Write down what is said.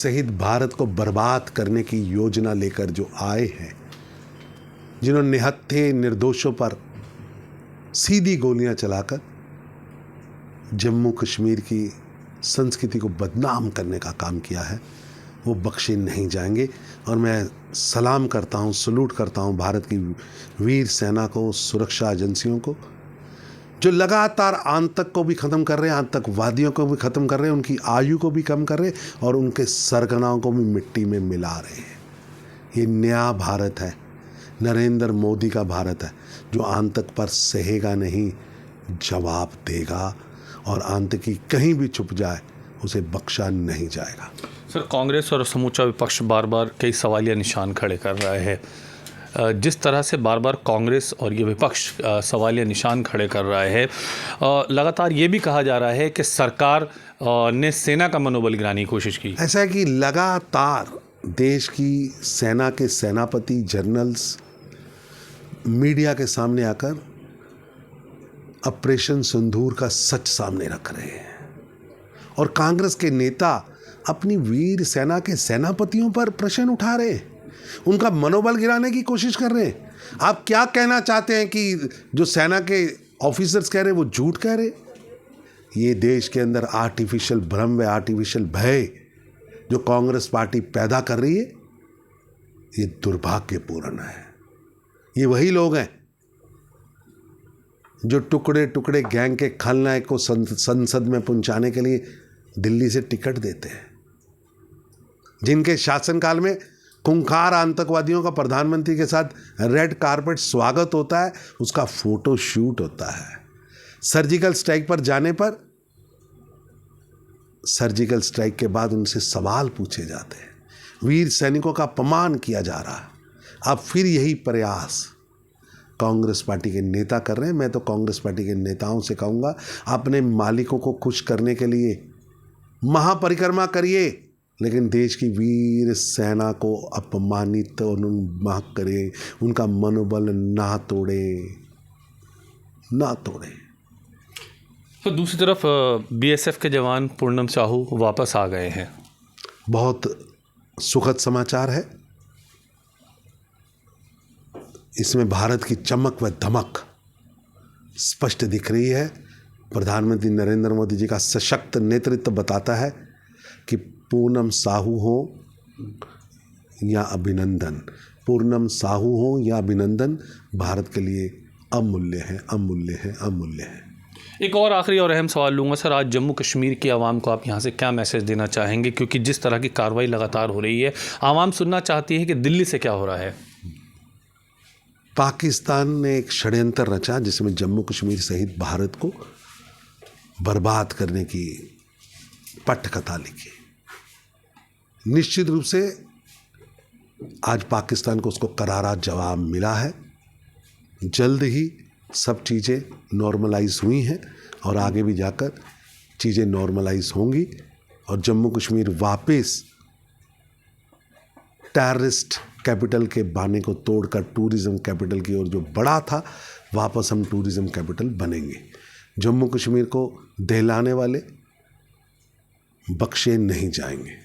शहीद भारत को बर्बाद करने की योजना लेकर जो आए हैं, जिन्होंने निहत्थे निर्दोषों पर सीधी गोलियां चलाकर जम्मू कश्मीर की संस्कृति को बदनाम करने का काम किया है, वो बख्शे नहीं जाएंगे। और मैं सलाम करता हूँ, सलूट करता हूँ भारत की वीर सेना को, सुरक्षा एजेंसियों को, जो लगातार आतंक को भी ख़त्म कर रहे हैं, आतंकवादियों को भी ख़त्म कर रहे हैं, उनकी आयु को भी कम कर रहे हैं और उनके सरगनाओं को भी मिट्टी में मिला रहे हैं। ये नया भारत है, नरेंद्र मोदी का भारत है, जो आतंक पर सहेगा नहीं, जवाब देगा। और आतंकी कहीं भी छुप जाए उसे बख्शा नहीं जाएगा। सर, कांग्रेस और समूचा विपक्ष बार बार कई सवालिया निशान खड़े कर रहे हैं। जिस तरह से बार बार कांग्रेस और ये विपक्ष सवालिया निशान खड़े कर रहा है, लगातार ये भी कहा जा रहा है कि सरकार ने सेना का मनोबल गिराने की कोशिश की। ऐसा है कि लगातार देश की सेना के सेनापति, जनरल्स मीडिया के सामने आकर ऑपरेशन सिंदूर का सच सामने रख रहे हैं और कांग्रेस के नेता अपनी वीर सेना के सेनापतियों पर प्रश्न उठा रहे हैं, उनका मनोबल गिराने की कोशिश कर रहे हैं। आप क्या कहना चाहते हैं कि जो सेना के ऑफिसर्स कह रहे हैं वो झूठ कह रहे? ये देश के अंदर आर्टिफिशियल भ्रम व आर्टिफिशियल भय जो कांग्रेस पार्टी पैदा कर रही है, ये दुर्भाग्यपूर्ण है। ये वही लोग हैं जो टुकड़े टुकड़े गैंग के खलनायक को संसद में पहुंचाने के लिए दिल्ली से टिकट देते हैं, जिनके शासनकाल में खूंखार आतंकवादियों का प्रधानमंत्री के साथ रेड कारपेट स्वागत होता है, उसका फोटो शूट होता है। सर्जिकल स्ट्राइक पर जाने पर सर्जिकल स्ट्राइक के बाद उनसे सवाल पूछे जाते हैं, वीर सैनिकों का अपमान किया जा रहा है। अब फिर यही प्रयास कांग्रेस पार्टी के नेता कर रहे हैं। मैं तो कांग्रेस पार्टी के नेताओं से कहूँगा, अपने मालिकों को खुश करने के लिए महापरिक्रमा करिए, लेकिन देश की वीर सेना को अपमानित और उन्माद करे, उनका मनोबल ना तोड़े। तो दूसरी तरफ बीएसएफ के जवान पूनम साहू वापस आ गए हैं। बहुत सुखद समाचार है। इसमें भारत की चमक व धमक स्पष्ट दिख रही है। प्रधानमंत्री नरेंद्र मोदी जी का सशक्त नेतृत्व बताता है कि पूनम साहू हो या अभिनंदन, पूनम साहू हो या अभिनंदन भारत के लिए अमूल्य है, अमूल्य है, अमूल्य है। एक और आखिरी और अहम सवाल लूँगा सर, आज जम्मू कश्मीर की आवाम को आप यहाँ से क्या मैसेज देना चाहेंगे? क्योंकि जिस तरह की कार्रवाई लगातार हो रही है, आवाम सुनना चाहती है कि दिल्ली से क्या हो रहा है। पाकिस्तान ने एक षड्यंत्र रचा जिसमें जम्मू कश्मीर सहित भारत को बर्बाद करने की पटकथा लिखी। निश्चित रूप से आज पाकिस्तान को उसको करारा जवाब मिला है। जल्द ही सब चीज़ें नॉर्मलाइज हुई हैं और आगे भी जाकर चीज़ें नॉर्मलाइज होंगी और जम्मू कश्मीर वापस टेररिस्ट कैपिटल के बाने को तोड़कर टूरिज़्म कैपिटल की ओर जो बड़ा था, वापस हम टूरिज़्म कैपिटल बनेंगे। जम्मू कश्मीर को दहलाने वाले बख्शे नहीं जाएंगे।